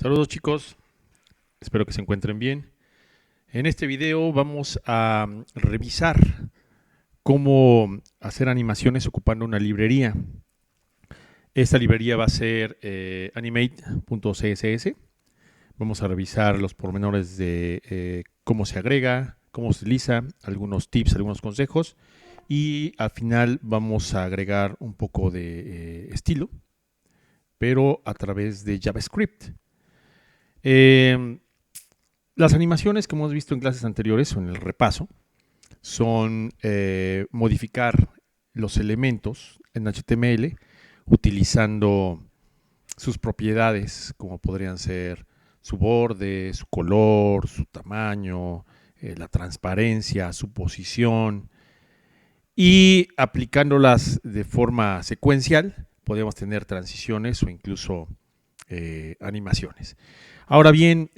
Saludos chicos, espero que se encuentren bien. En este video vamos a revisar cómo hacer animaciones ocupando una librería. Esta librería va a ser animate.css. Vamos a revisar los pormenores de cómo se agrega, cómo se utiliza, algunos tips, algunos consejos. Y al final vamos a agregar un poco de estilo, pero a través de JavaScript. Las animaciones que hemos visto en clases anteriores o en el repaso son modificar los elementos en HTML utilizando sus propiedades, como podrían ser su borde, su color, su tamaño, la transparencia, su posición, y aplicándolas de forma secuencial podemos tener transiciones o incluso animaciones. Ahora bien,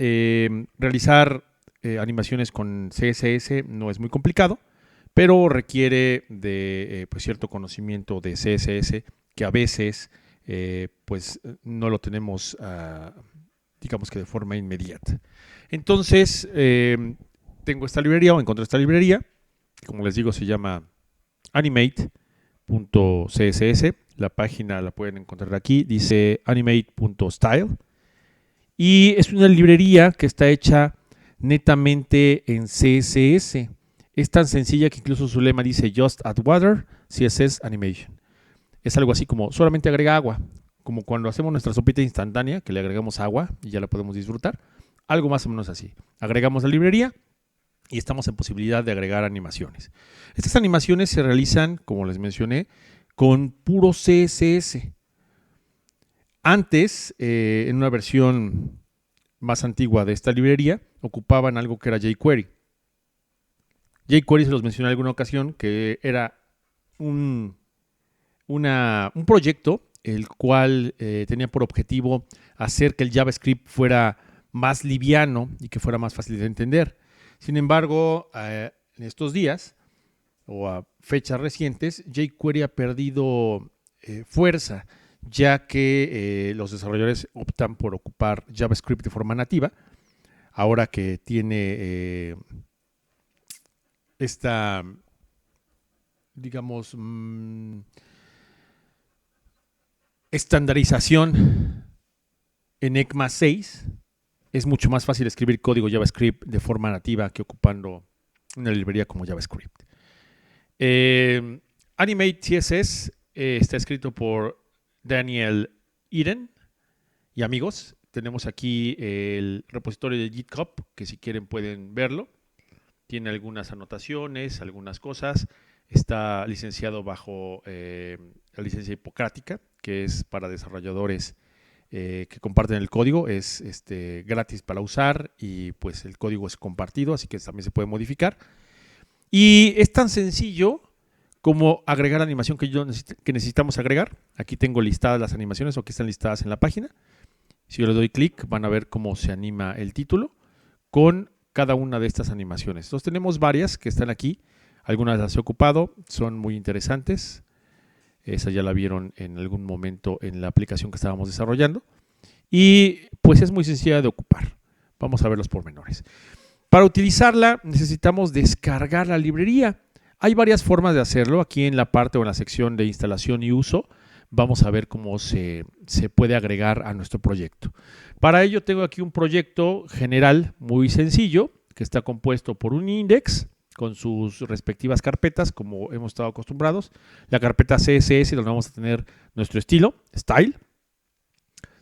realizar animaciones con CSS no es muy complicado, pero requiere de cierto conocimiento de CSS que a veces pues no lo tenemos digamos que de forma inmediata. Entonces tengo esta librería o encontré esta librería, que como les digo se llama animate.css. La página la pueden encontrar aquí, dice animate.style. Y es una librería que está hecha netamente en CSS. Es tan sencilla que incluso su lema dice Just Add Water, CSS Animation. Es algo así como solamente agrega agua, como cuando hacemos nuestra sopita instantánea, que le agregamos agua y ya la podemos disfrutar. Algo más o menos así. Agregamos la librería y estamos en posibilidad de agregar animaciones. Estas animaciones se realizan, como les mencioné, con puro CSS. Antes, en una versión más antigua de esta librería, ocupaban algo que era jQuery. jQuery se los mencioné en alguna ocasión, que era un proyecto el cual tenía por objetivo hacer que el JavaScript fuera más liviano y que fuera más fácil de entender. Sin embargo, en estos días o a fechas recientes, jQuery ha perdido fuerza, ya que los desarrolladores optan por ocupar JavaScript de forma nativa, ahora que tiene esta, digamos, estandarización en ECMA 6. Es mucho más fácil escribir código JavaScript de forma nativa que ocupando una librería como JavaScript. Animate CSS está escrito por Daniel Eden y amigos. Tenemos aquí el repositorio de GitHub, que si quieren pueden verlo. Tiene algunas anotaciones, algunas cosas. Está licenciado bajo la licencia hipocrática, que es para desarrolladores que comparten el código. Es gratis para usar y pues el código es compartido, así que también se puede modificar. Y es tan sencillo como agregar la animación que necesitamos agregar. Aquí tengo listadas las animaciones o que están listadas en la página. Si yo le doy clic van a ver cómo se anima el título con cada una de estas animaciones. Entonces tenemos varias que están aquí. Algunas las he ocupado, son muy interesantes. Esa ya la vieron en algún momento en la aplicación que estábamos desarrollando. Y pues es muy sencilla de ocupar. Vamos a ver los pormenores. Para utilizarla necesitamos descargar la librería. Hay varias formas de hacerlo. Aquí en la parte o en la sección de instalación y uso vamos a ver cómo se puede agregar a nuestro proyecto. Para ello tengo aquí un proyecto general muy sencillo que está compuesto por un index con sus respectivas carpetas, como hemos estado acostumbrados. La carpeta CSS, donde vamos a tener nuestro estilo, style.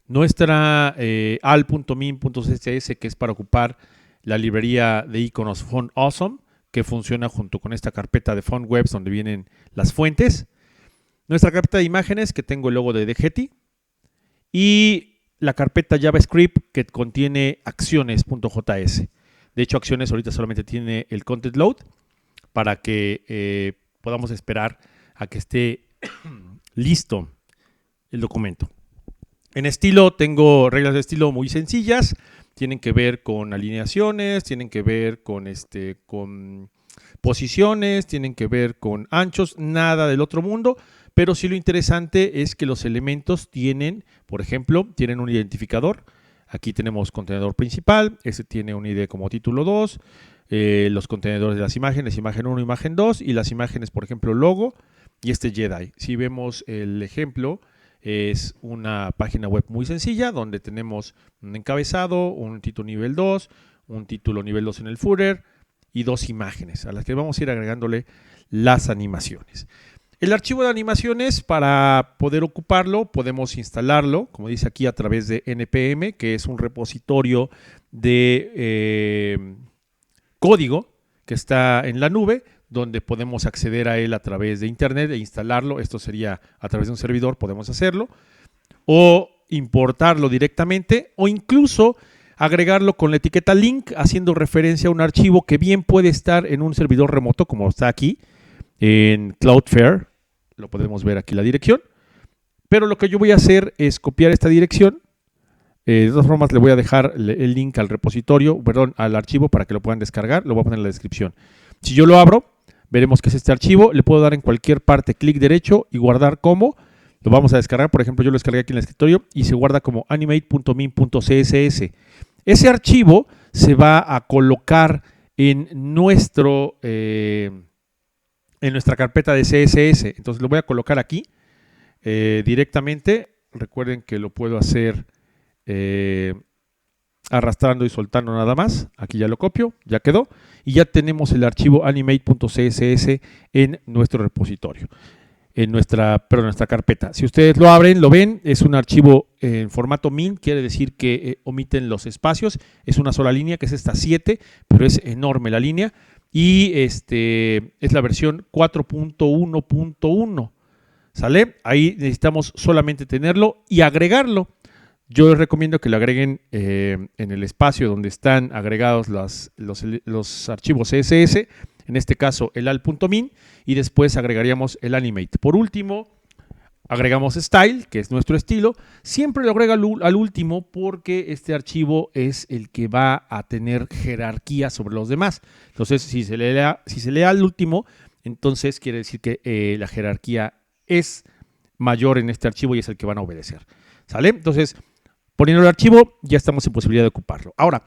Nuestra al.min.css, que es para ocupar la librería de iconos Font Awesome, que funciona junto con esta carpeta de Font Webs, donde vienen las fuentes. Nuestra carpeta de imágenes, que tengo el logo de Getty. Y la carpeta JavaScript, que contiene acciones.js. De hecho, acciones ahorita solamente tiene el content load para que podamos esperar a que esté listo el documento. En estilo tengo reglas de estilo muy sencillas. Tienen que ver con alineaciones, tienen que ver con posiciones, tienen que ver con anchos, nada del otro mundo. Pero sí lo interesante es que los elementos tienen, por ejemplo, tienen un identificador. Aquí tenemos contenedor principal, este tiene un ID como título 2, los contenedores de las imágenes, imagen 1, imagen 2 y las imágenes, por ejemplo, logo y este Jedi. Si vemos el ejemplo, es una página web muy sencilla donde tenemos un encabezado, un título nivel 2, un título nivel 2 en el footer y dos imágenes a las que vamos a ir agregándole las animaciones. El archivo de animaciones, para poder ocuparlo, podemos instalarlo, como dice aquí, a través de NPM, que es un repositorio de código que está en la nube, donde podemos acceder a él a través de internet e instalarlo. Esto sería a través de un servidor, podemos hacerlo, o importarlo directamente, o incluso agregarlo con la etiqueta link, haciendo referencia a un archivo que bien puede estar en un servidor remoto, como está aquí, en Cloudflare. Lo podemos ver aquí la dirección, pero lo que yo voy a hacer es copiar esta dirección. De todas formas, le voy a dejar el link al repositorio, perdón, al archivo para que lo puedan descargar. Lo voy a poner en la descripción. Si yo lo abro, veremos que es este archivo. Le puedo dar en cualquier parte clic derecho y guardar como. Lo vamos a descargar. Por ejemplo, yo lo descargué aquí en el escritorio y se guarda como animate.min.css. Ese archivo se va a colocar en nuestra carpeta de CSS. Entonces lo voy a colocar aquí directamente. Recuerden que lo puedo hacer arrastrando y soltando nada más. Aquí ya lo copio, ya quedó. Y ya tenemos el archivo animate.css en nuestro repositorio, en nuestra carpeta. Si ustedes lo abren, lo ven, es un archivo en formato min, quiere decir que omiten los espacios. Es una sola línea, que es esta 7, pero es enorme la línea. Y es la versión 4.1.1. ¿Sale? Ahí necesitamos solamente tenerlo y agregarlo. Yo les recomiendo que lo agreguen en el espacio donde están agregados los archivos CSS, en este caso el al.min, y después agregaríamos el animate. Por último, agregamos style, que es nuestro estilo. Siempre lo agrega al último porque este archivo es el que va a tener jerarquía sobre los demás. Entonces, si se lee al último, entonces quiere decir que la jerarquía es mayor en este archivo y es el que van a obedecer. ¿Sale? Entonces, poniendo el archivo, ya estamos en posibilidad de ocuparlo. Ahora,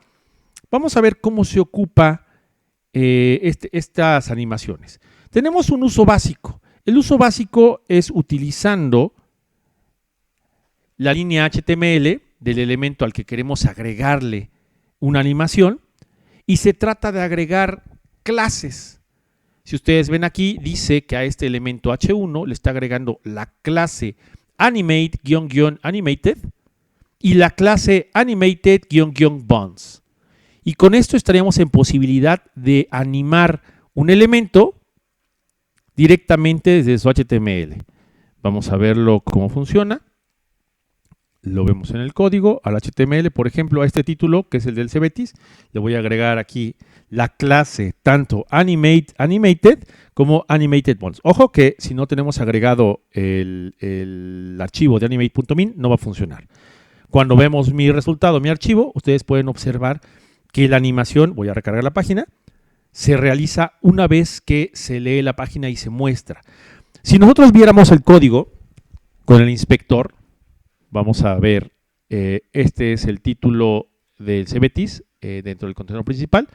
vamos a ver cómo se ocupa estas animaciones. Tenemos un uso básico. El uso básico es utilizando la línea HTML del elemento al que queremos agregarle una animación, y se trata de agregar clases. Si ustedes ven aquí, dice que a este elemento H1 le está agregando la clase animate-animated y la clase animated-bonds. Y con esto estaríamos en posibilidad de animar un elemento directamente desde su HTML. Vamos a verlo cómo funciona. Lo vemos en el código. Al HTML, por ejemplo, a este título, que es el del Cebetis, le voy a agregar aquí la clase tanto animated como animated-bonds. Ojo que si no tenemos agregado el archivo de animate.min, no va a funcionar. Cuando vemos mi resultado, mi archivo, ustedes pueden observar que la animación, voy a recargar la página, se realiza una vez que se lee la página y se muestra. Si nosotros viéramos el código con el inspector, vamos a ver, este es el título del Cebetis dentro del contenedor principal,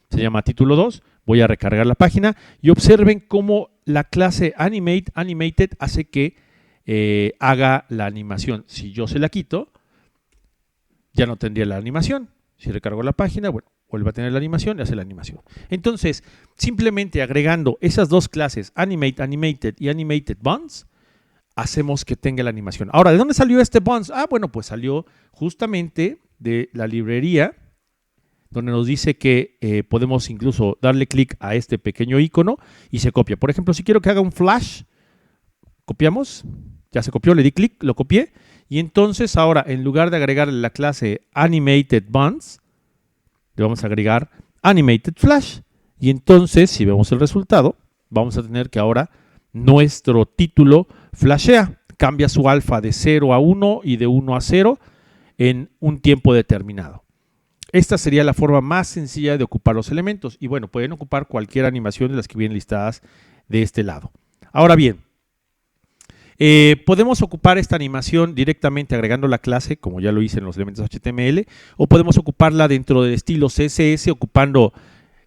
se llama título 2, voy a recargar la página y observen cómo la clase animated hace que haga la animación. Si yo se la quito, ya no tendría la animación. Si recargo la página, bueno, vuelve a tener la animación y hace la animación. Entonces, simplemente agregando esas dos clases, animated y animated-bonds, hacemos que tenga la animación. Ahora, ¿de dónde salió este bonds? Ah, bueno, pues salió justamente de la librería, donde nos dice que podemos incluso darle clic a este pequeño icono y se copia. Por ejemplo, si quiero que haga un flash, copiamos, ya se copió, le di clic, lo copié, y entonces ahora, en lugar de agregarle la clase animated-bonds, le vamos a agregar animated-flash, y entonces, si vemos el resultado, vamos a tener que ahora nuestro título flashea, cambia su alfa de 0 a 1 y de 1 a 0 en un tiempo determinado. Esta sería la forma más sencilla de ocupar los elementos. Y bueno, pueden ocupar cualquier animación de las que vienen listadas de este lado. Ahora bien, Podemos ocupar esta animación directamente agregando la clase, como ya lo hice en los elementos HTML, o podemos ocuparla dentro del estilo CSS ocupando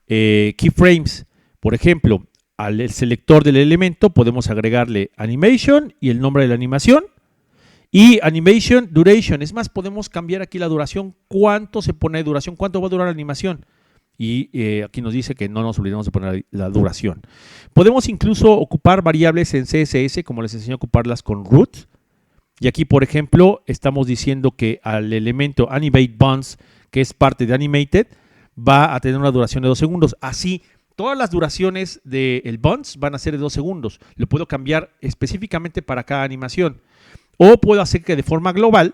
keyframes. Por ejemplo, al selector del elemento podemos agregarle animation y el nombre de la animación. Y animation duration, es más, podemos cambiar aquí la duración, cuánto se pone de duración, cuánto va a durar la animación. Y aquí nos dice que no nos olvidemos de poner la duración. Podemos incluso ocupar variables en CSS, como les enseñé a ocuparlas con root. Y aquí, por ejemplo, estamos diciendo que al elemento animate buttons, que es parte de animated, va a tener una duración de 2 segundos. Así, todas las duraciones del buttons van a ser de 2 segundos. Lo puedo cambiar específicamente para cada animación. O puedo hacer que de forma global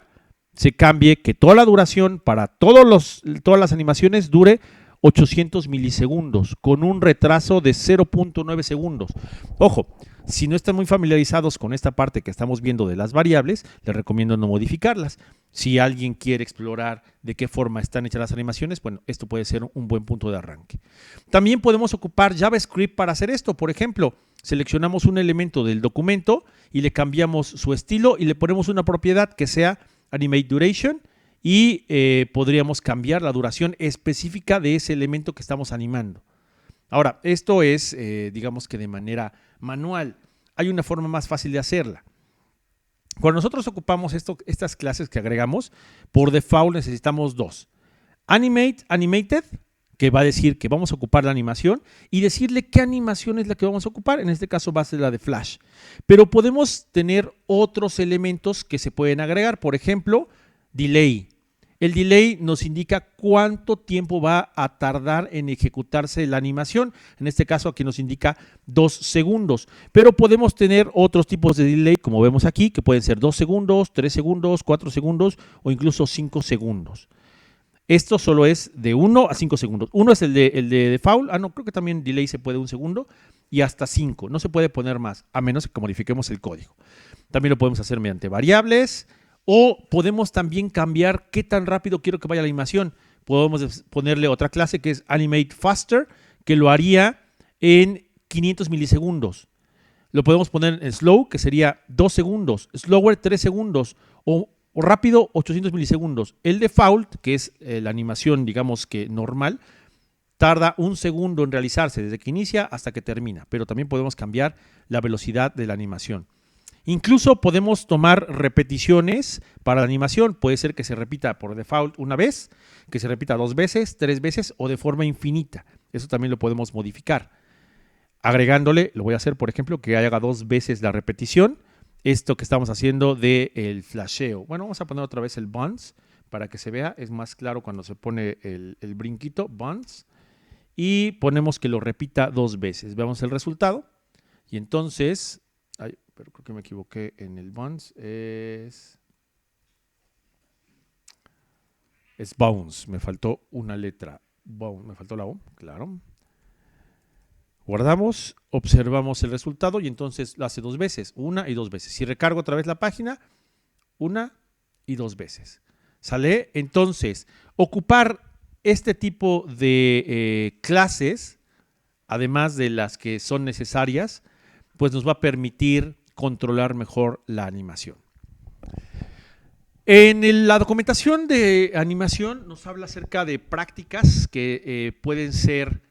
se cambie que toda la duración para todas las animaciones dure 800 milisegundos con un retraso de 0.9 segundos. Ojo, si no están muy familiarizados con esta parte que estamos viendo de las variables, les recomiendo no modificarlas. Si alguien quiere explorar de qué forma están hechas las animaciones, bueno, esto puede ser un buen punto de arranque. También podemos ocupar JavaScript para hacer esto. Por ejemplo, seleccionamos un elemento del documento y le cambiamos su estilo y le ponemos una propiedad que sea Animate Duration y podríamos cambiar la duración específica de ese elemento que estamos animando. Ahora, esto es, digamos que de manera manual. Hay una forma más fácil de hacerla. Cuando nosotros ocupamos estas clases que agregamos, por default necesitamos dos. Animated, que va a decir que vamos a ocupar la animación y decirle qué animación es la que vamos a ocupar. En este caso va a ser la de Flash. Pero podemos tener otros elementos que se pueden agregar. Por ejemplo, delay. El delay nos indica cuánto tiempo va a tardar en ejecutarse la animación. En este caso aquí nos indica 2 segundos. Pero podemos tener otros tipos de delay, como vemos aquí, que pueden ser 2 segundos, 3 segundos, 4 segundos o incluso 5 segundos. Esto solo es de 1 a 5 segundos. Uno es el de default. No, creo que también delay se puede 1 segundo y hasta 5. No se puede poner más, a menos que modifiquemos el código. También lo podemos hacer mediante variables. O podemos también cambiar qué tan rápido quiero que vaya la animación. Podemos ponerle otra clase que es Animate Faster, que lo haría en 500 milisegundos. Lo podemos poner en Slow, que sería 2 segundos. Slower, 3 segundos. O rápido, 800 milisegundos. El Default, que es la animación, digamos que normal, tarda 1 segundo en realizarse desde que inicia hasta que termina. Pero también podemos cambiar la velocidad de la animación. Incluso podemos tomar repeticiones para la animación. Puede ser que se repita por default una vez, que se repita 2 veces, 3 veces o de forma infinita. Eso también lo podemos modificar. Agregándole, lo voy a hacer, por ejemplo, que haga 2 veces la repetición. Esto que estamos haciendo del flasheo. Bueno, vamos a poner otra vez el bounce para que se vea. Es más claro cuando se pone el brinquito, bounce. Y ponemos que lo repita 2 veces. Veamos el resultado. Y entonces... pero creo que me equivoqué en el bounce, es bounce, me faltó una letra, me faltó la O, claro. Guardamos, observamos el resultado y entonces lo hace 2 veces, 1 y 2 veces. Si recargo otra vez la página, 1 y 2 veces. ¿Sale? Entonces, ocupar este tipo de clases, además de las que son necesarias, pues nos va a permitir controlar mejor la animación. En la documentación de animación nos habla acerca de prácticas que pueden ser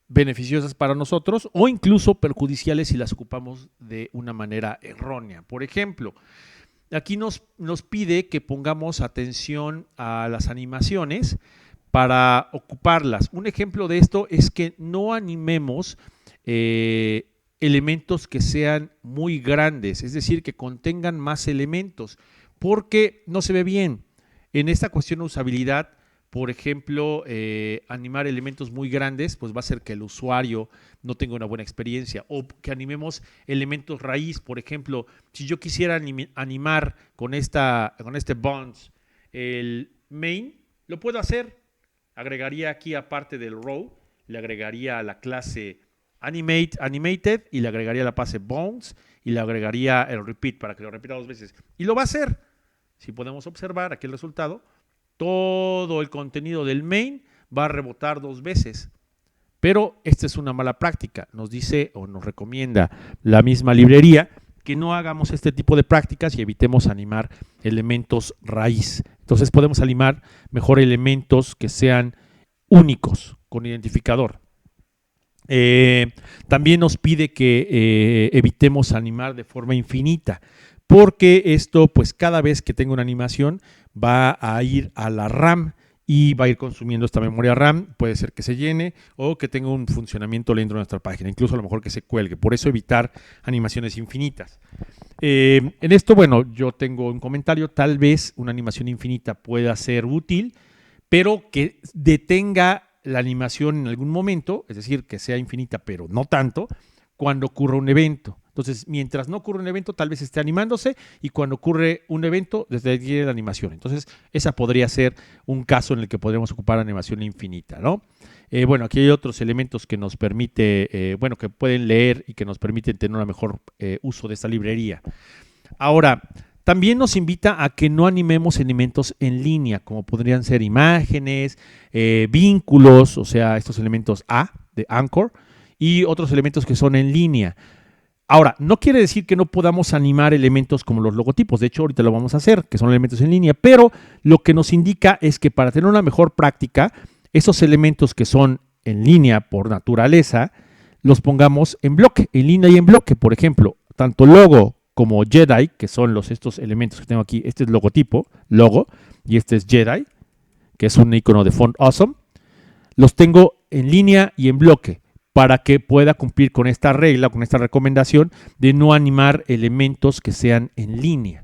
beneficiosas para nosotros o incluso perjudiciales si las ocupamos de una manera errónea. Por ejemplo, aquí nos pide que pongamos atención a las animaciones para ocuparlas. Un ejemplo de esto es que no animemos elementos que sean muy grandes, es decir, que contengan más elementos, porque no se ve bien. En esta cuestión de usabilidad, por ejemplo, animar elementos muy grandes, pues va a hacer que el usuario no tenga una buena experiencia. O que animemos elementos raíz, por ejemplo, si yo quisiera animar con este bounce el main, lo puedo hacer. Agregaría aquí, aparte del row, le agregaría a la clase animated y le agregaría la clase bounce y le agregaría el repeat para que lo repita 2 veces. Y lo va a hacer. Si podemos observar aquí el resultado, todo el contenido del main va a rebotar 2 veces. Pero esta es una mala práctica. Nos dice o nos recomienda la misma librería que no hagamos este tipo de prácticas y evitemos animar elementos raíz. Entonces podemos animar mejor elementos que sean únicos, con identificador. También nos pide que evitemos animar de forma infinita, porque esto, pues cada vez que tengo una animación, va a ir a la RAM y va a ir consumiendo esta memoria RAM. Puede ser que se llene o que tenga un funcionamiento lento en nuestra página, incluso a lo mejor que se cuelgue. Por eso evitar animaciones infinitas. En esto, bueno, yo tengo un comentario. Tal vez una animación infinita pueda ser útil, pero que detenga la animación en algún momento, es decir, que sea infinita, pero no tanto, cuando ocurra un evento. Entonces, mientras no ocurre un evento, tal vez esté animándose, y cuando ocurre un evento, desde la animación. Entonces, esa podría ser un caso en el que podremos ocupar animación infinita, ¿no? Bueno, aquí hay otros elementos que nos permite, bueno, que pueden leer y que nos permiten tener un mejor uso de esta librería. Ahora, también nos invita a que no animemos elementos en línea, como podrían ser imágenes, vínculos, o sea, estos elementos A de Anchor, y otros elementos que son en línea. Ahora, no quiere decir que no podamos animar elementos como los logotipos. De hecho, ahorita lo vamos a hacer, que son elementos en línea, pero lo que nos indica es que para tener una mejor práctica, esos elementos que son en línea por naturaleza, los pongamos en bloque, en línea y en bloque. Por ejemplo, tanto logo como Jedi, que son estos elementos que tengo aquí. Este es logotipo, logo, y este es Jedi, que es un icono de font awesome. Los tengo en línea y en bloque, para que pueda cumplir con esta regla, con esta recomendación de no animar elementos que sean en línea.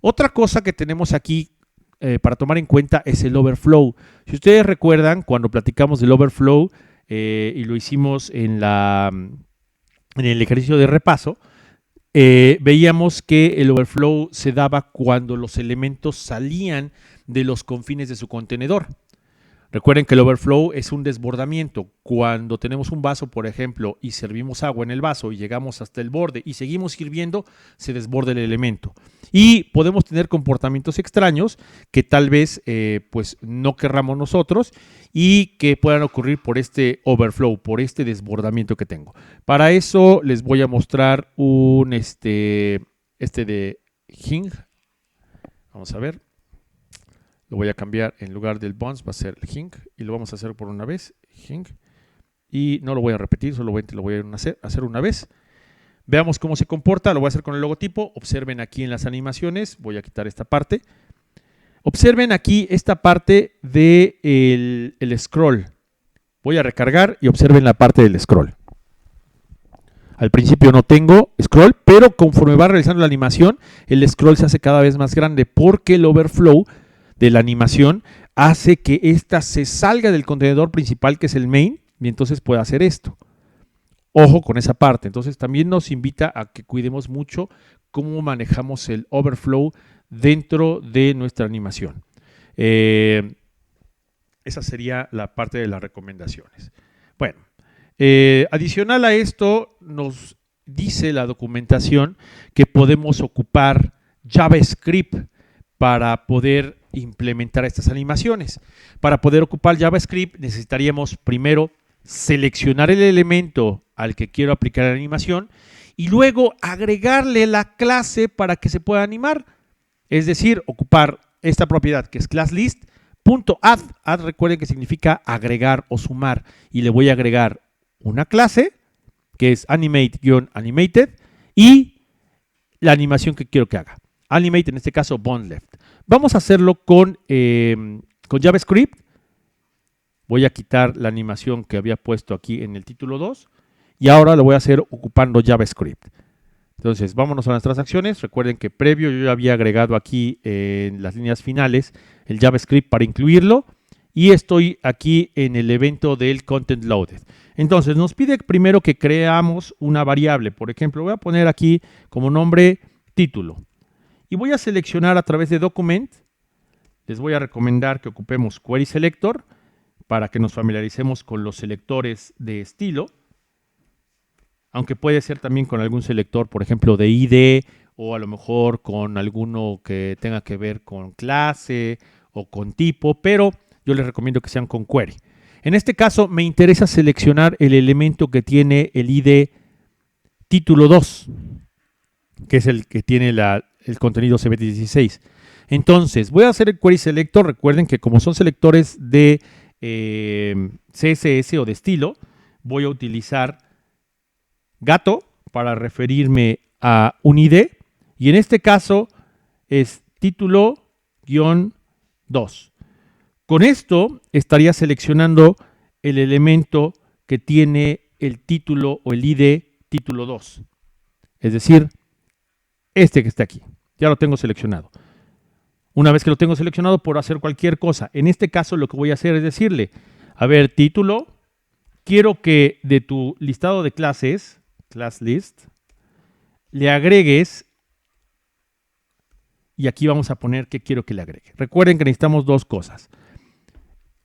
Otra cosa que tenemos aquí para tomar en cuenta es el overflow. Si ustedes recuerdan, cuando platicamos del overflow y lo hicimos en el ejercicio de repaso, veíamos que el overflow se daba cuando los elementos salían de los confines de su contenedor. Recuerden que el overflow es un desbordamiento. Cuando tenemos un vaso, por ejemplo, y servimos agua en el vaso y llegamos hasta el borde y seguimos sirviendo, se desborda el elemento. Y podemos tener comportamientos extraños que tal vez pues no querramos nosotros y que puedan ocurrir por este overflow, por este desbordamiento que tengo. Para eso les voy a mostrar un de Hing. Vamos a ver. Lo voy a cambiar, en lugar del bounce va a ser el Hing, y lo vamos a hacer por una vez, Hing, y no lo voy a repetir, solamente lo voy a hacer una vez. Veamos cómo se comporta. Lo voy a hacer con el logotipo. Observen aquí en las animaciones, voy a quitar esta parte. Observen aquí esta parte del scroll. Voy a recargar y observen la parte del scroll. Al principio no tengo scroll, pero conforme va realizando la animación, el scroll se hace cada vez más grande, porque el overflow de la animación hace que ésta se salga del contenedor principal, que es el main, y entonces puede hacer esto. Ojo con esa parte. Entonces también nos invita a que cuidemos mucho cómo manejamos el overflow dentro de nuestra animación. Esa sería la parte de las recomendaciones. Bueno, adicional a esto, nos dice la documentación que podemos ocupar JavaScript para poder implementar estas animaciones. Para poder ocupar JavaScript necesitaríamos primero seleccionar el elemento al que quiero aplicar la animación y luego agregarle la clase para que se pueda animar. Es decir, ocupar esta propiedad que es classList.add. Add, recuerden que significa agregar o sumar, y le voy a agregar una clase que es animate-animated y la animación que quiero que haga. Animate, en este caso, bound left. Vamos a hacerlo con JavaScript. Voy a quitar la animación que había puesto aquí en el título 2 y ahora lo voy a hacer ocupando JavaScript. Entonces, vámonos a nuestras acciones. Recuerden que previo yo ya había agregado aquí en las líneas finales el JavaScript para incluirlo, y estoy aquí en el evento del Content Loaded. Entonces, nos pide primero que creamos una variable. Por ejemplo, voy a poner aquí como nombre título. Y voy a seleccionar a través de Document. Les voy a recomendar que ocupemos Query Selector para que nos familiaricemos con los selectores de estilo. Aunque puede ser también con algún selector, por ejemplo, de ID, o a lo mejor con alguno que tenga que ver con clase o con tipo, pero yo les recomiendo que sean con Query. En este caso me interesa seleccionar el elemento que tiene el ID título 2. que es el que tiene el contenido CBT16. Entonces, voy a hacer el query selector. Recuerden que como son selectores de CSS o de estilo, voy a utilizar gato para referirme a un ID. Y en este caso es título-2. Con esto estaría seleccionando el elemento que tiene el título o el ID título 2. Es decir, este que está aquí. Ya lo tengo seleccionado. Una vez que lo tengo seleccionado, puedo hacer cualquier cosa. En este caso, lo que voy a hacer es decirle, a ver, título, quiero que de tu listado de clases, class list, le agregues, y aquí vamos a poner qué quiero que le agregue. Recuerden que necesitamos dos cosas.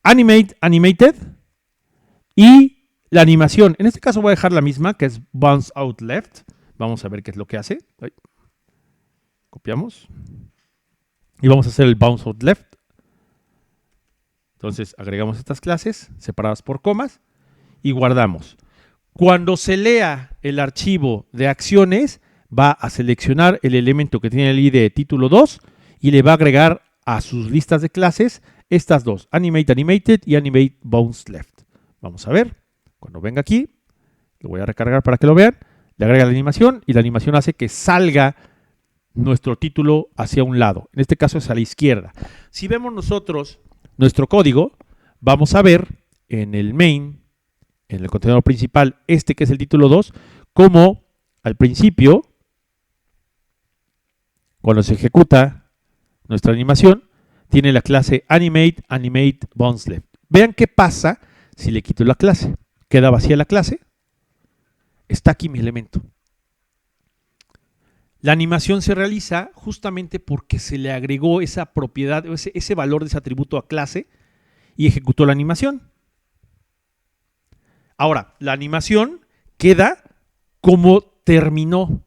Animated y la animación. En este caso voy a dejar la misma, que es bounce out left. Vamos a ver qué es lo que hace. Copiamos. Y vamos a hacer el bounce out left. Entonces agregamos estas clases separadas por comas y guardamos. Cuando se lea el archivo de acciones, va a seleccionar el elemento que tiene el ID de título 2 y le va a agregar a sus listas de clases estas dos, Animated y Animate Bounce Left. Vamos a ver, cuando venga aquí, lo voy a recargar para que lo vean, le agrega la animación y la animación hace que salga nuestro título hacia un lado. En este caso es a la izquierda. Si vemos nosotros nuestro código, vamos a ver en el main, en el contenedor principal, este que es el título 2, como al principio, cuando se ejecuta nuestra animación, tiene la clase Animate Bounce Left. Vean qué pasa si le quito la clase. Queda vacía la clase. Está aquí mi elemento. La animación se realiza justamente porque se le agregó esa propiedad, ese valor de ese atributo a clase y ejecutó la animación. Ahora, la animación queda como terminó.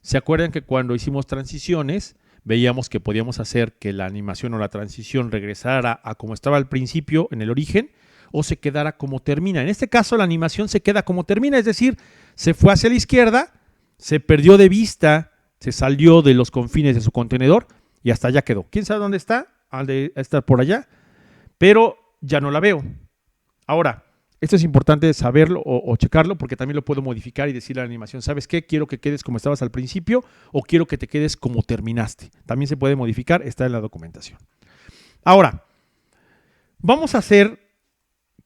¿Se acuerdan que cuando hicimos transiciones veíamos que podíamos hacer que la animación o la transición regresara a como estaba al principio en el origen o se quedara como termina? En este caso la animación se queda como termina, es decir, se fue hacia la izquierda, se perdió de vista, se salió de los confines de su contenedor y hasta allá quedó. ¿Quién sabe dónde está? Ha de estar por allá, pero ya no la veo. Ahora, esto es importante saberlo o checarlo porque también lo puedo modificar y decirle a la animación, ¿sabes qué? Quiero que quedes como estabas al principio o quiero que te quedes como terminaste. También se puede modificar, está en la documentación. Ahora, vamos a hacer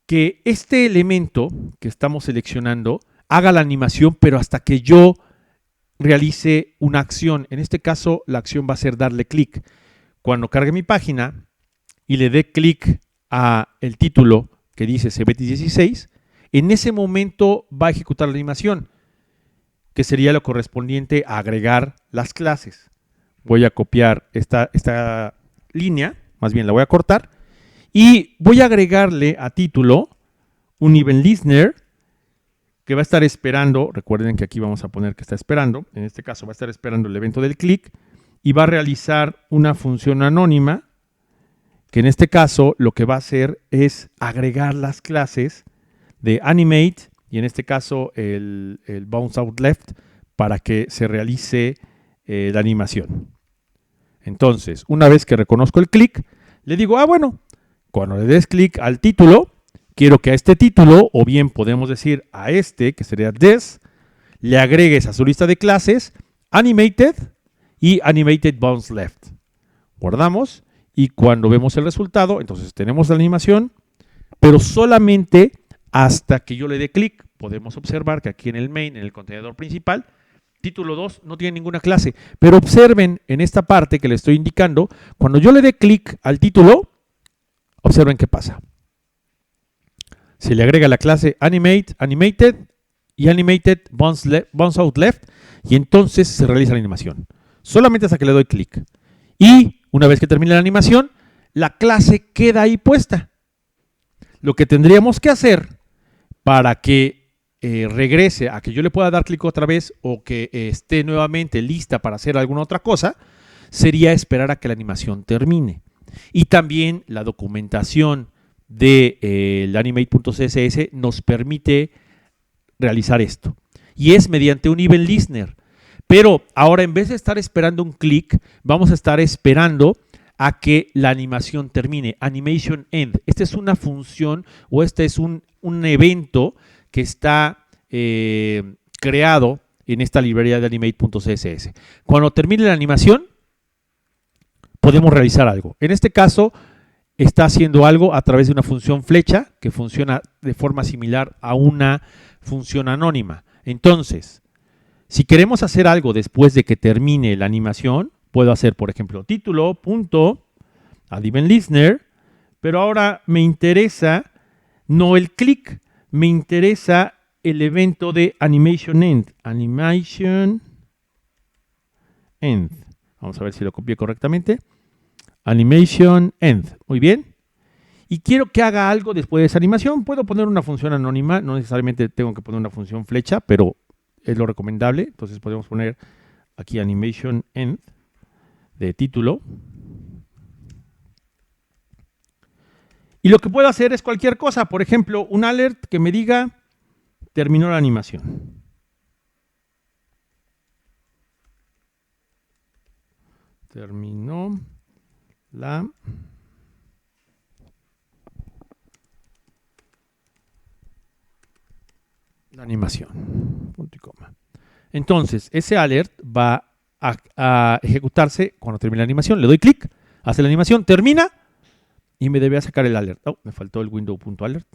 que este elemento que estamos seleccionando haga la animación, pero hasta que yo realice una acción. En este caso, la acción va a ser darle clic. Cuando cargue mi página y le dé clic a el título que dice CBT16, en ese momento va a ejecutar la animación, que sería lo correspondiente a agregar las clases. Voy a copiar esta línea, más bien la voy a cortar, y voy a agregarle a título un event listener que va a estar esperando, recuerden que aquí vamos a poner que está esperando, en este caso va a estar esperando el evento del clic y va a realizar una función anónima que en este caso lo que va a hacer es agregar las clases de Animate y en este caso el Bounce Out Left para que se realice la animación. Entonces, una vez que reconozco el clic, le digo, bueno, cuando le des clic al título, quiero que a este título, o bien podemos decir a este, que sería this, le agregues a su lista de clases Animated y Animated Bounce Left. Guardamos. Y cuando vemos el resultado, entonces tenemos la animación, pero solamente hasta que yo le dé clic. Podemos observar que aquí en el main, en el contenedor principal, título 2 no tiene ninguna clase. Pero observen en esta parte que le estoy indicando, cuando yo le dé clic al título, observen qué pasa. Se le agrega la clase Animated y Animated Bounce Out Left y entonces se realiza la animación. Solamente hasta que le doy clic. Y una vez que termine la animación, la clase queda ahí puesta. Lo que tendríamos que hacer para que regrese a que yo le pueda dar clic otra vez o que esté nuevamente lista para hacer alguna otra cosa, sería esperar a que la animación termine. Y también la documentación de animate.css nos permite realizar esto. Y es mediante un event listener. Pero ahora, en vez de estar esperando un clic, vamos a estar esperando a que la animación termine. Animation End. Esta es una función o este es un evento que está creado en esta librería de animate.css. Cuando termine la animación, podemos realizar algo. En este caso, está haciendo algo a través de una función flecha que funciona de forma similar a una función anónima. Entonces, si queremos hacer algo después de que termine la animación, puedo hacer, por ejemplo, título.add-event-listener, pero ahora me interesa no el clic, me interesa el evento de animation end. Animation end. Vamos a ver si lo copié correctamente. Animation end. Muy bien. Y quiero que haga algo después de esa animación. Puedo poner una función anónima. No necesariamente tengo que poner una función flecha, pero es lo recomendable. Entonces podemos poner aquí animation end de título. Y lo que puedo hacer es cualquier cosa. Por ejemplo, un alert que me diga terminó la animación. Terminó la animación. Punto y coma. Entonces, ese alert va a ejecutarse cuando termine la animación. Le doy clic, hace la animación, termina y me debe sacar el alert. Oh, me faltó el window.alert.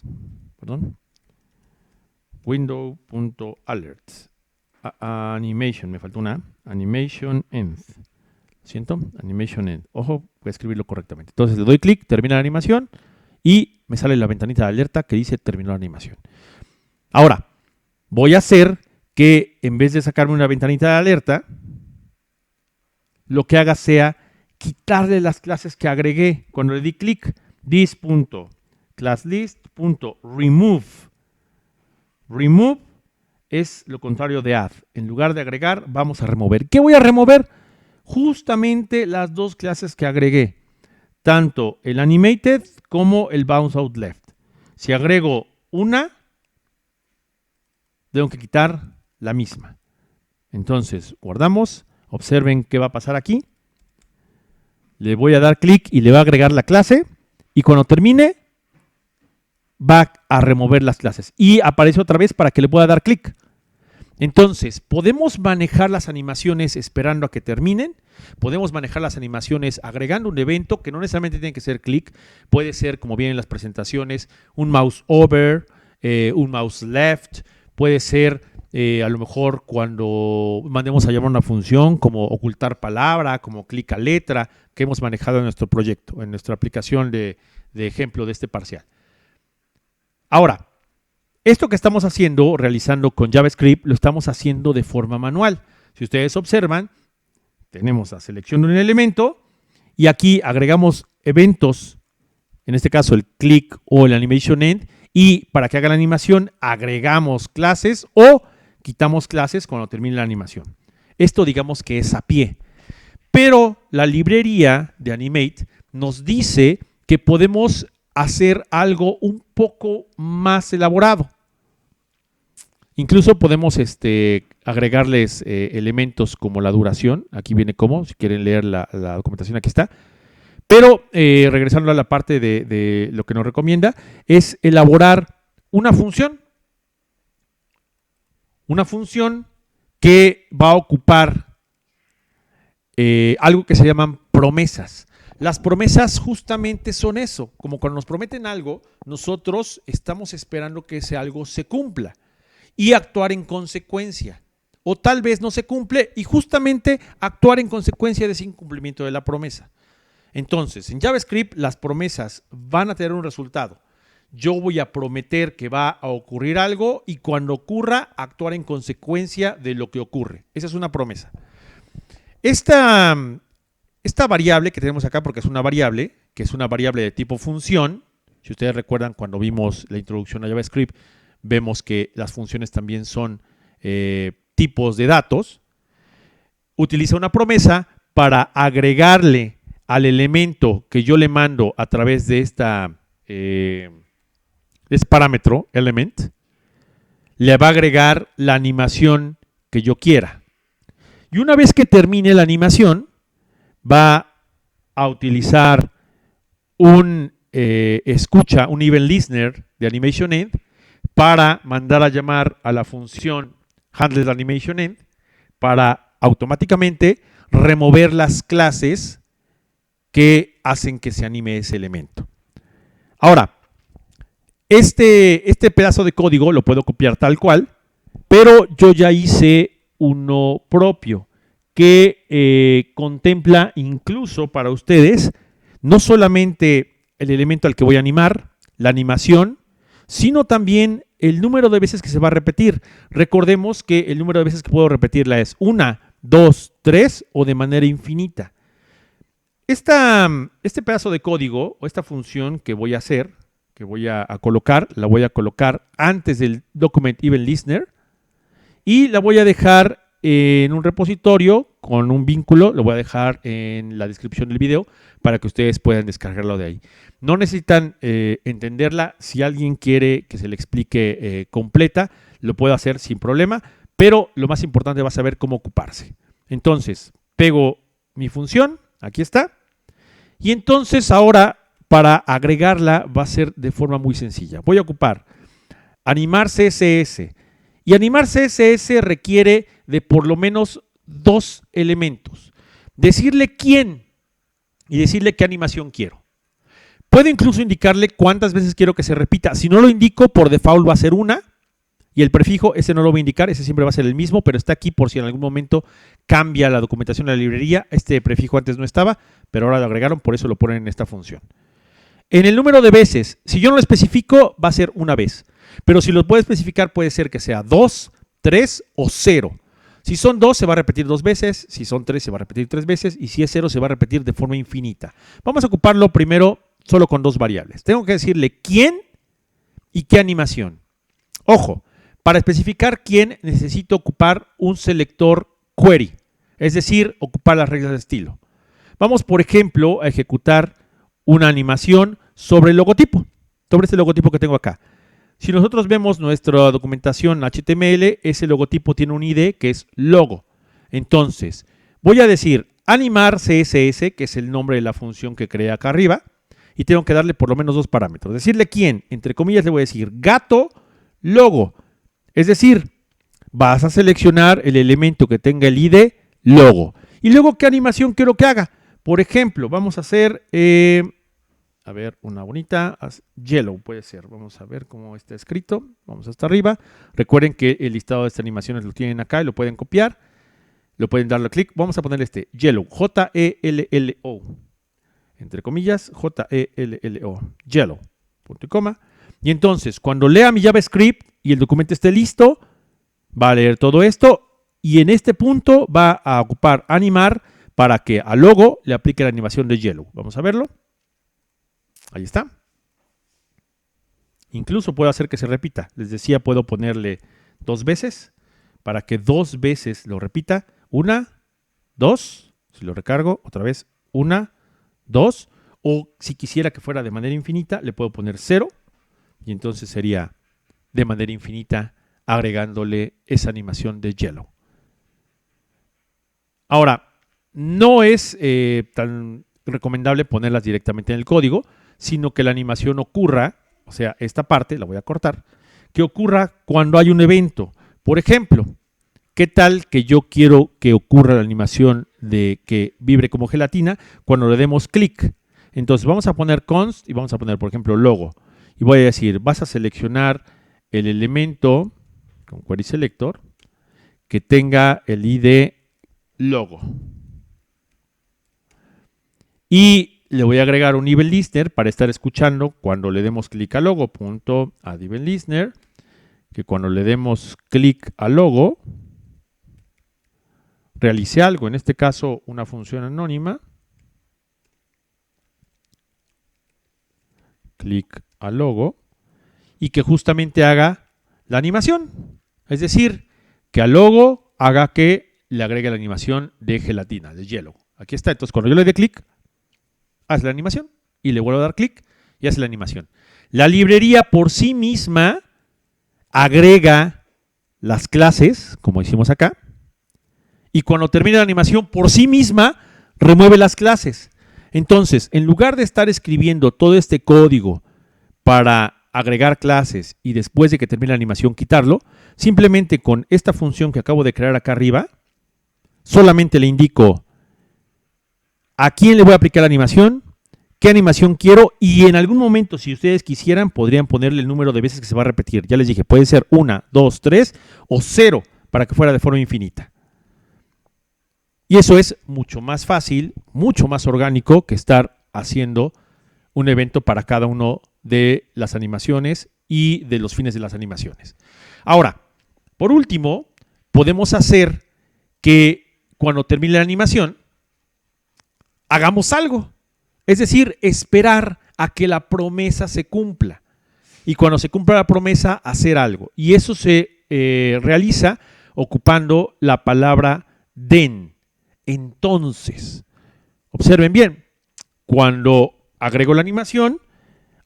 Perdón. Window.alert. Animation, me faltó una. Animation end. ¿Siento? Animation end. Ojo, voy a escribirlo correctamente. Entonces le doy clic, termina la animación y me sale la ventanita de alerta que dice terminó la animación. Ahora, voy a hacer que en vez de sacarme una ventanita de alerta, lo que haga sea quitarle las clases que agregué. Cuando le di clic, this.classlist.remove. Remove es lo contrario de add. En lugar de agregar, vamos a remover. ¿Qué voy a remover? Justamente las dos clases que agregué, tanto el animated como el bounce out left. Si agrego una, tengo que quitar la misma. Entonces, guardamos, observen qué va a pasar aquí. Le voy a dar clic y le va a agregar la clase y cuando termine va a remover las clases y aparece otra vez para que le pueda dar clic. Entonces, podemos manejar las animaciones esperando a que terminen, podemos manejar las animaciones agregando un evento que no necesariamente tiene que ser clic, puede ser, como vienen en las presentaciones, un mouse over, un mouse left, puede ser a lo mejor cuando mandemos a llamar una función como ocultar palabra, como clic a letra, que hemos manejado en nuestro proyecto, en nuestra aplicación de ejemplo de este parcial. Ahora, esto que estamos haciendo, realizando con JavaScript, lo estamos haciendo de forma manual. Si ustedes observan, tenemos la selección de un elemento y aquí agregamos eventos, en este caso el click o el animation end, y para que haga la animación agregamos clases o quitamos clases cuando termine la animación. Esto digamos que es a pie. Pero la librería de Animate nos dice que podemos hacer algo un poco más elaborado. Incluso podemos agregarles elementos como la duración. Aquí viene como, si quieren leer la documentación, aquí está. Pero regresando a la parte de lo que nos recomienda, es elaborar una función. Una función que va a ocupar algo que se llaman promesas. Las promesas justamente son eso. Como cuando nos prometen algo, nosotros estamos esperando que ese algo se cumpla y actuar en consecuencia. O tal vez no se cumple y justamente actuar en consecuencia de ese incumplimiento de la promesa. Entonces, en JavaScript las promesas van a tener un resultado. Yo voy a prometer que va a ocurrir algo y cuando ocurra, actuar en consecuencia de lo que ocurre. Esa es una promesa. Esta variable que tenemos acá, porque es una variable, que es una variable de tipo función, si ustedes recuerdan cuando vimos la introducción a JavaScript, vemos que las funciones también son tipos de datos, utiliza una promesa para agregarle al elemento que yo le mando a través de este parámetro, element, le va a agregar la animación que yo quiera. Y una vez que termine la animación, va a utilizar un escucha, un event listener de AnimationEnd para mandar a llamar a la función handledAnimationEnd para automáticamente remover las clases que hacen que se anime ese elemento. Ahora, este pedazo de código lo puedo copiar tal cual, pero yo ya hice uno propio que contempla incluso para ustedes no solamente el elemento al que voy a animar, la animación, sino también el número de veces que se va a repetir. Recordemos que el número de veces que puedo repetirla es 1, 2, 3 o de manera infinita. Este pedazo de código o esta función que voy a hacer, que voy a colocar, la voy a colocar antes del Document Event Listener y la voy a dejar en un repositorio con un vínculo, lo voy a dejar en la descripción del video para que ustedes puedan descargarlo de ahí. No necesitan entenderla, si alguien quiere que se le explique completa, lo puedo hacer sin problema, pero lo más importante va a saber cómo ocuparse. Entonces, pego mi función, aquí está, y entonces ahora para agregarla va a ser de forma muy sencilla. Voy a ocupar animar CSS, y animar CSS requiere de por lo menos 2 elementos. Decirle quién y decirle qué animación quiero. Puedo incluso indicarle cuántas veces quiero que se repita. Si no lo indico, por default va a ser una. Y el prefijo, ese no lo voy a indicar, ese siempre va a ser el mismo, pero está aquí por si en algún momento cambia la documentación de la librería. Este prefijo antes no estaba, pero ahora lo agregaron, por eso lo ponen en esta función. En el número de veces, si yo no lo especifico, va a ser una vez. Pero si lo puedo especificar, puede ser que sea 2, 3 o 0. Si son 2, se va a repetir 2 veces. Si son 3, se va a repetir 3 veces. Y si es 0, se va a repetir de forma infinita. Vamos a ocuparlo primero solo con 2 variables. Tengo que decirle quién y qué animación. Ojo, para especificar quién necesito ocupar un selector query. Es decir, ocupar las reglas de estilo. Vamos, por ejemplo, a ejecutar una animación sobre el logotipo. Sobre este logotipo que tengo acá. Si nosotros vemos nuestra documentación HTML, ese logotipo tiene un ID que es logo. Entonces, voy a decir animar CSS, que es el nombre de la función que creé acá arriba, y tengo que darle por lo menos 2 parámetros. Decirle quién, entre comillas le voy a decir gato logo. Es decir, vas a seleccionar el elemento que tenga el ID logo. Y luego, ¿qué animación quiero que haga? Por ejemplo, vamos a hacer... a ver, una bonita, yellow puede ser. Vamos a ver cómo está escrito. Vamos hasta arriba. Recuerden que el listado de estas animaciones lo tienen acá y lo pueden copiar. Lo pueden darle clic. Vamos a poner este yellow, J-E-L-L-O. Entre comillas, J-E-L-L-O. Yellow, punto y coma. Y entonces, cuando lea mi JavaScript y el documento esté listo, va a leer todo esto y en este punto va a ocupar animar para que al logo le aplique la animación de yellow. Vamos a verlo. Ahí está. Incluso puedo hacer que se repita. Les decía, puedo ponerle 2 veces para que 2 veces lo repita. 1, 2. Si lo recargo, otra vez 1, 2. O si quisiera que fuera de manera infinita, le puedo poner 0. Y entonces sería de manera infinita agregándole esa animación de yellow. Ahora, no es tan recomendable ponerlas directamente en el código, sino que la animación ocurra, o sea, esta parte la voy a cortar, que ocurra cuando hay un evento. Por ejemplo, ¿qué tal que yo quiero que ocurra la animación de que vibre como gelatina cuando le demos clic? Entonces vamos a poner const y vamos a poner, por ejemplo, logo. Y voy a decir, vas a seleccionar el elemento con query selector que tenga el ID logo. Y le voy a agregar un event listener para estar escuchando cuando le demos clic al logo, punto add event listener, que cuando le demos clic al logo, realice algo, en este caso una función anónima, clic al logo, y que justamente haga la animación. Es decir, que al logo haga que le agregue la animación de gelatina, de yellow. Aquí está, entonces cuando yo le dé clic, hace la animación y le vuelvo a dar clic y hace la animación. La librería por sí misma agrega las clases, como hicimos acá, y cuando termine la animación por sí misma remueve las clases. Entonces, en lugar de estar escribiendo todo este código para agregar clases y después de que termine la animación quitarlo, simplemente con esta función que acabo de crear acá arriba, solamente le indico a quién le voy a aplicar la animación, qué animación quiero y en algún momento, si ustedes quisieran, podrían ponerle el número de veces que se va a repetir. Ya les dije, puede ser 1, 2, 3 o 0 para que fuera de forma infinita. Y eso es mucho más fácil, mucho más orgánico que estar haciendo un evento para cada uno de las animaciones y de los fines de las animaciones. Ahora, por último, podemos hacer que cuando termine la animación, hagamos algo. Es decir, esperar a que la promesa se cumpla. Y cuando se cumpla la promesa, hacer algo. Y eso se realiza ocupando la palabra then. Entonces, observen bien, cuando agrego la animación,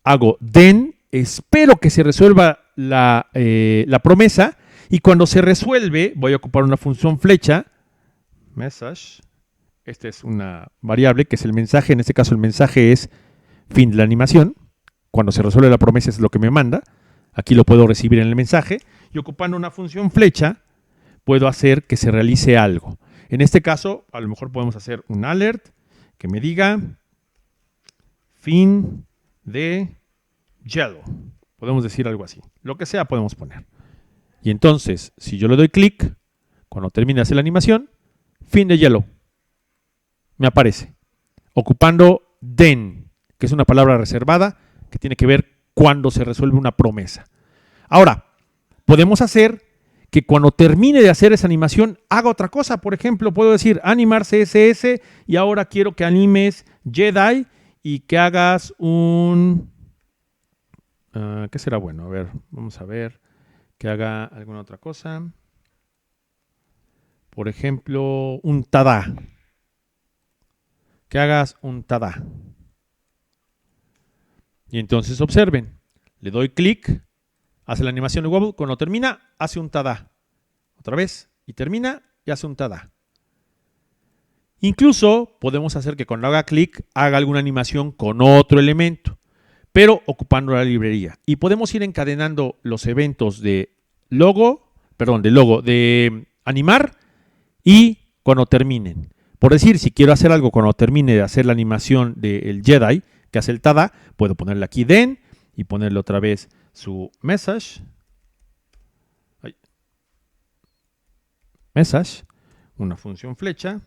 hago then, espero que se resuelva la promesa, y cuando se resuelve, voy a ocupar una función flecha, message. Esta es una variable que es el mensaje. En este caso el mensaje es fin de la animación. Cuando se resuelve la promesa es lo que me manda. Aquí lo puedo recibir en el mensaje. Y ocupando una función flecha puedo hacer que se realice algo. En este caso a lo mejor podemos hacer un alert que me diga fin de Yellow. Podemos decir algo así. Lo que sea podemos poner. Y entonces si yo le doy clic, cuando termine de hacer la animación, fin de Yellow me aparece, ocupando then, que es una palabra reservada que tiene que ver cuando se resuelve una promesa. Ahora, podemos hacer que cuando termine de hacer esa animación haga otra cosa. Por ejemplo, puedo decir animar CSS y ahora quiero que animes Jedi y que hagas un... ¿qué será bueno? A ver, vamos a ver que haga alguna otra cosa. Por ejemplo, un tada. Que hagas un tada. Y entonces observen, le doy clic, hace la animación de Wobble, cuando termina, hace un tada. Otra vez, y termina y hace un tada. Incluso podemos hacer que cuando haga clic, haga alguna animación con otro elemento, pero ocupando la librería. Y podemos ir encadenando los eventos de de animar y cuando terminen. Por decir, si quiero hacer algo cuando termine de hacer la animación del Jedi, que hace el tada, puedo ponerle aquí then y ponerle otra vez su message. Message, una función flecha,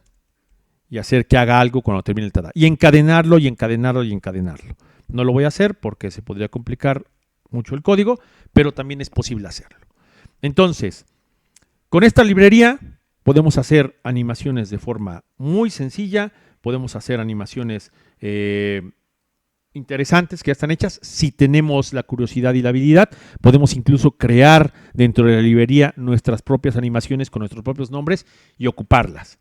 y hacer que haga algo cuando termine el tada. Y encadenarlo, y encadenarlo, y encadenarlo. No lo voy a hacer porque se podría complicar mucho el código, pero también es posible hacerlo. Entonces, con esta librería podemos hacer animaciones de forma muy sencilla, podemos hacer animaciones interesantes que ya están hechas. Si tenemos la curiosidad y la habilidad, podemos incluso crear dentro de la librería nuestras propias animaciones con nuestros propios nombres y ocuparlas.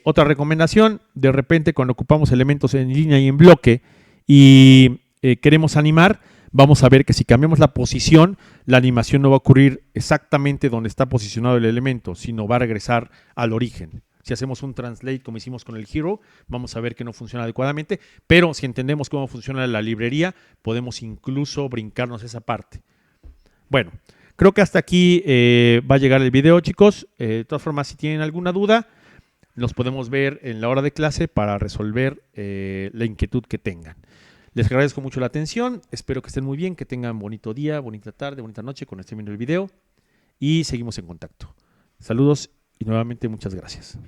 Otra recomendación, de repente cuando ocupamos elementos en línea y en bloque y queremos animar, vamos a ver que si cambiamos la posición, la animación no va a ocurrir exactamente donde está posicionado el elemento, sino va a regresar al origen. Si hacemos un translate como hicimos con el hero, vamos a ver que no funciona adecuadamente, pero si entendemos cómo funciona la librería, podemos incluso brincarnos esa parte. Bueno, creo que hasta aquí va a llegar el video, chicos. De todas formas, si tienen alguna duda, los podemos ver en la hora de clase para resolver la inquietud que tengan. Les agradezco mucho la atención, espero que estén muy bien, que tengan bonito día, bonita tarde, bonita noche cuando estén viendo el video y seguimos en contacto. Saludos y nuevamente muchas gracias.